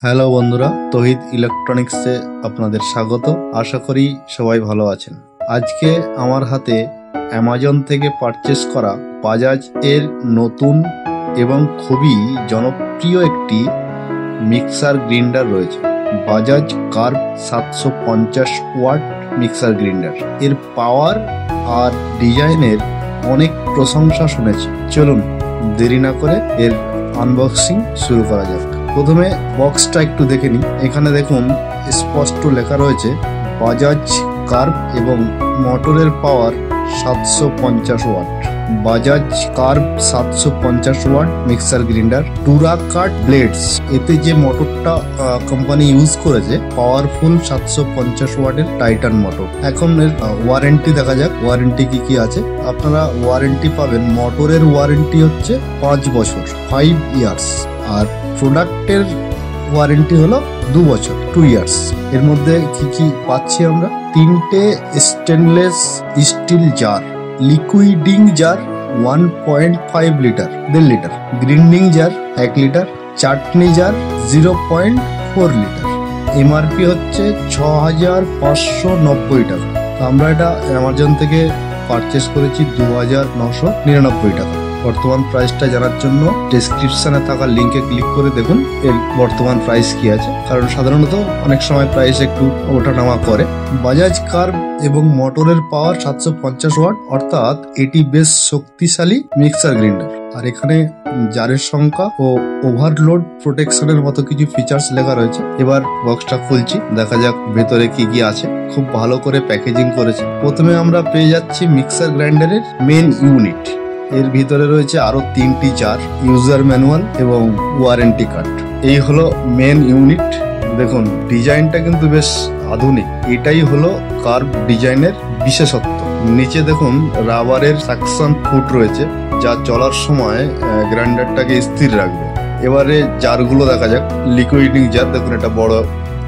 Hello বন্ধুরা, তহিদ ইলেকট্রনিক্সে আপনাদের স্বাগত। আশা করি সবাই ভালো আছেন। আজকে আমার হাতে অ্যামাজন থেকে পারচেস করা বাজাজ এর নতুন এবং খুবই জনপ্রিয় একটি মিক্সার গ্রাইন্ডার রয়েছে। Bajaj curve 750 watt mixer grinder. এর পাওয়ার আর ডিজাইনের অনেক প্রশংসা শুনেছি। চলুন দেরি না করে এর আনবক্সিং শুরু করা যাক। প্রথমে বক্সটা একটু দেখে নিই। এখানে দেখুন স্পষ্ট লেখা রয়েছে বাজাজ কার্ভ এবং মোটরের power 750 watt. Bajaj curve 750 watt mixer grinder, টুরাকাট ব্লেডস। এতে যে মোটরটা কোম্পানি ইউজ করেছে পাওয়ারফুল 750 ওয়াটের টাইটান মোটর। এখন এর ওয়ারেন্টি দেখা যাক, ওয়ারেন্টি কি কি আছে। আপনারা ওয়ারেন্টি পাবেন, মোটরের ওয়ারেন্টি হচ্ছে 5 বছর, 5 ইয়ার্স। আর প্রোডাক্টের ওয়ারেন্টি হলো 2 বছর, 2 ইয়ার্স। এর মধ্যে কি কি পাচ্ছি আমরা? 3টে stainless steel jar, liquidising jar 1.5 litre, 1.5 litre, grinding jar 1 litre, chutney jar 0.4 litre. MRP হচ্ছে 6590 টাকা। আমরা এটা অ্যামাজন থেকে পারচেস করেছি 2999 টাকা। বর্তমান প্রাইসটা জানার জন্য ডেসক্রিপশনে থাকা লিঙ্কে ক্লিক করে দেখুন এর বর্তমান প্রাইস কি আছে, কারণ সাধারণত অনেক সময় প্রাইস একটু ওঠানামা করে। বাজাজ কার্ভ এবং মোটরের পাওয়ার 750 ওয়াট, অর্থাৎ এটি বেশ শক্তিশালী মিক্সার গ্রাইন্ডার। আর এখানে জারের সংখ্যা ও ওভারলোড প্রোটেকশনের মতো কিছু ফিচার্স লেখা রয়েছে। এবার বক্সটা খুলছি, দেখা যাক ভেতরে কি কি আছে। খুব ভালো করে প্যাকেজিং করেছে। প্রথমে আমরা পেয়ে যাচ্ছি মিক্সার গ্রাইন্ডারের মেন ইউনিট। এর ভিতরে রয়েছে আরো 3টি জার, ইউজার ম্যানুয়াল এবং ওয়ারেন্টি কার্ড। এই হলো মেন ইউনিট। দেখুন ডিজাইনটা কিন্তু বেশ আধুনিক। এটাই হলো কার্ভ ডিজাইনের বিশেষত্ব। নিচে দেখুন রাবারের সাকশন ফুট রয়েছে, যা চলার সময় গ্রাইন্ডারটাকে স্থির রাখবে। এবারে জারগুলো দেখা যাক। লিকুইডিং জার, দেখুন এটা বড়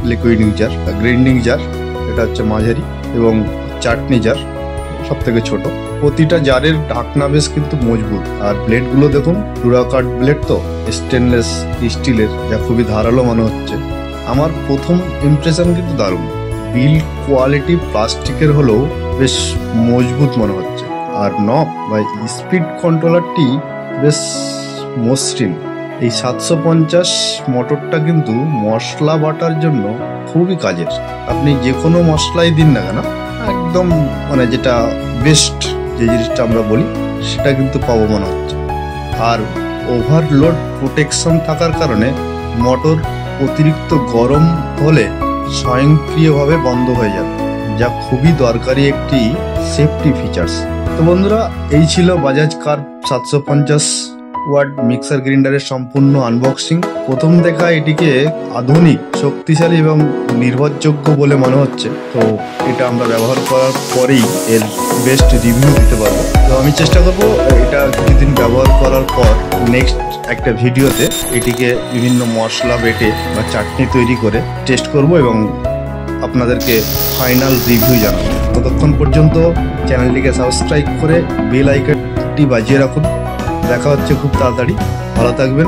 লিকুইডিং জার। গ্রাইন্ডিং জার এটা হচ্ছে মাঝারি, এবং চাটনি জার সব থেকে ছোট। প্রতিটা জারের ঢাকনা বেশ কিন্তু মজবুত। আর ব্লেড গুলো দেখুন, টুরাকাট ব্লেড তো স্টেনলেস স্টিলের, যা খুবই ধারালো মনে হচ্ছে। আমার প্রথম ইমপ্রেশন কিন্তু দারুণ। বিল্ড কোয়ালিটি প্লাস্টিকের হলেও বেশ মজবুত মনে হচ্ছে। আর নব বা স্পিড কন্ট্রোলারটি বেশ মসৃণ। এই 750 মোটরটা কিন্তু মশলা বাটার জন্য খুবই কাজের। আপনি যে কোনো মশলাই দিন না কেন, একদম মানে যেটা বেস্ট যে জিনিসটা আমরা বলি সেটা কিন্তু পাবো মনে হচ্ছে। আর ওভারলোড প্রোটেকশন থাকার কারণে মোটর অতিরিক্ত গরম হলে স্বয়ংক্রিয়ভাবে বন্ধ হয়ে যাবে, যা খুবই দরকারি একটি সেফটি ফিচার্স। তো বন্ধুরা, এই ছিল বাজাজ কার্ভ 750 ওয়াট মিক্সার গ্রাইন্ডারের সম্পূর্ণ আনবক্সিং। প্রথম দেখা এটিকে আধুনিক, শক্তিশালী এবং নির্ভরযোগ্য বলে মনে হচ্ছে। তো এটা আমরা ব্যবহার করার পরেই এর বেস্ট রিভিউ দিতে পারবো। তো আমি চেষ্টা করবো এটা কিছুদিন ব্যবহার করার পর নেক্সট একটা ভিডিওতে এটিকে বিভিন্ন মশলা বেটে বা চাটনি তৈরি করে টেস্ট করব এবং আপনাদেরকে ফাইনাল রিভিউ জানাবো। ততক্ষণ পর্যন্ত চ্যানেলটিকে সাবস্ক্রাইব করে বেল আইকনটি বাজিয়ে রাখুন। দেখা হচ্ছে খুব তাড়াতাড়ি। ভালো থাকবেন।